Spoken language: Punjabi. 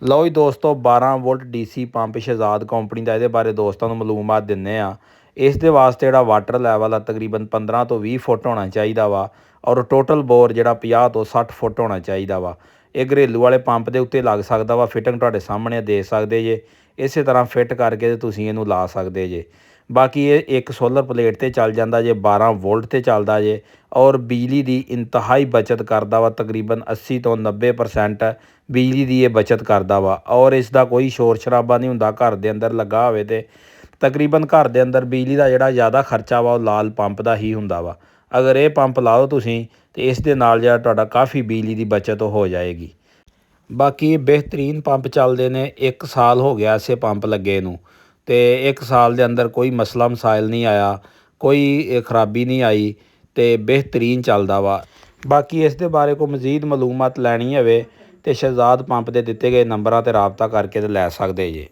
ਲਓ ਜੀ ਦੋਸਤੋ 12 volt DC pump Shahzad company ਦਾ ਇਹਦੇ ਬਾਰੇ ਦੋਸਤਾਂ ਨੂੰ ਮਾਲੂਮਾਤ ਦਿੰਦੇ ਆ। ਇਸ ਦੇ ਵਾਸਤੇ ਜਿਹੜਾ ਵਾਟਰ ਲੈਵਲ ਆ ਤਕਰੀਬਨ 15 ਤੋਂ 20 ਫੁੱਟ ਹੋਣਾ ਚਾਹੀਦਾ ਵਾ ਔਰ ਟੋਟਲ ਬੋਰ ਜਿਹੜਾ 50 ਤੋਂ 60 ਫੁੱਟ ਹੋਣਾ ਚਾਹੀਦਾ ਵਾ। ਇਹ ਘਰੇਲੂ ਵਾਲੇ ਪੰਪ ਦੇ ਉੱਤੇ ਲੱਗ ਸਕਦਾ ਵਾ। ਫਿਟਿੰਗ ਤੁਹਾਡੇ ਸਾਹਮਣੇ ਦੇ ਸਕਦੇ ਜੇ। ਇਸੇ ਤਰ੍ਹਾਂ ਫਿੱਟ ਕਰਕੇ ਤੁਸੀਂ ਇਹਨੂੰ ਲਾ ਸਕਦੇ ਜੇ। ਬਾਕੀ ਇਹ ਇੱਕ ਸੋਲਰ ਪਲੇਟ ਤੇ ਚੱਲ ਜਾਂਦਾ ਜੇ, 12 ਵੋਲਟ ਤੇ ਚੱਲਦਾ ਜੇ ਔਰ ਬਿਜਲੀ ਦੀ ਇੰਤਹਾਈ ਬਚਤ ਕਰਦਾ ਵਾ। ਤਕਰੀਬਨ 80 ਤੋਂ 90% ਬਿਜਲੀ ਦੀ ਇਹ ਬਚਤ ਕਰਦਾ ਵਾ ਔਰ ਇਸ ਦਾ ਕੋਈ ਸ਼ੋਰ ਸ਼ਰਾਬਾ ਨਹੀਂ ਹੁੰਦਾ। ਘਰ ਦੇ ਅੰਦਰ ਲੱਗਾ ਹੋਵੇ ਤੇ ਤਕਰੀਬਨ ਘਰ ਦੇ ਅੰਦਰ ਬਿਜਲੀ ਦਾ ਜਿਹੜਾ ਜ਼ਿਆਦਾ ਖਰਚਾ ਵਾ ਉਹ ਲਾਲ ਪੰਪ ਦਾ ਹੀ ਹੁੰਦਾ ਵਾ। ਅਗਰ ਇਹ ਪੰਪ ਲਾਓ ਤੁਸੀਂ ਤੇ ਇਸ ਦੇ ਨਾਲ ਜਿਹੜਾ ਤੁਹਾਡਾ ਕਾਫੀ ਬਿਜਲੀ ਦੀ ਬਚਤ ਹੋ ਜਾਏਗੀ। ਬਾਕੀ ਇਹ ਬਿਹਤਰੀਨ ਪੰਪ ਚੱਲਦੇ ਨੇ। 1 ਸਾਲ ਹੋ ਗਿਆ ਇਸੇ ਪੰਪ ਲੱਗੇ ਨੂੰ ਤੇ 1 ਸਾਲ ਦੇ ਅੰਦਰ ਕੋਈ ਮਸਲਾ ਮਸਾਇਲ ਨਹੀਂ ਆਇਆ, ਕੋਈ ਖਰਾਬੀ ਨਹੀਂ ਆਈ ਤੇ ਬਿਹਤਰੀਨ ਚੱਲਦਾ ਵਾ। ਬਾਕੀ ਇਸ ਦੇ ਬਾਰੇ ਕੋਈ ਮਜ਼ੀਦ ਮਾਲੂਮਾਤ ਲੈਣੀ ਹੋਵੇ ਤੇ ਸ਼ਹਿਜ਼ਾਦ ਪੰਪ ਦੇ ਦਿੱਤੇ ਗਏ ਨੰਬਰਾਂ ਤੇ ਰਾਬਤਾ ਕਰਕੇ ਤੇ ਲੈ ਸਕਦੇ ਜੇ।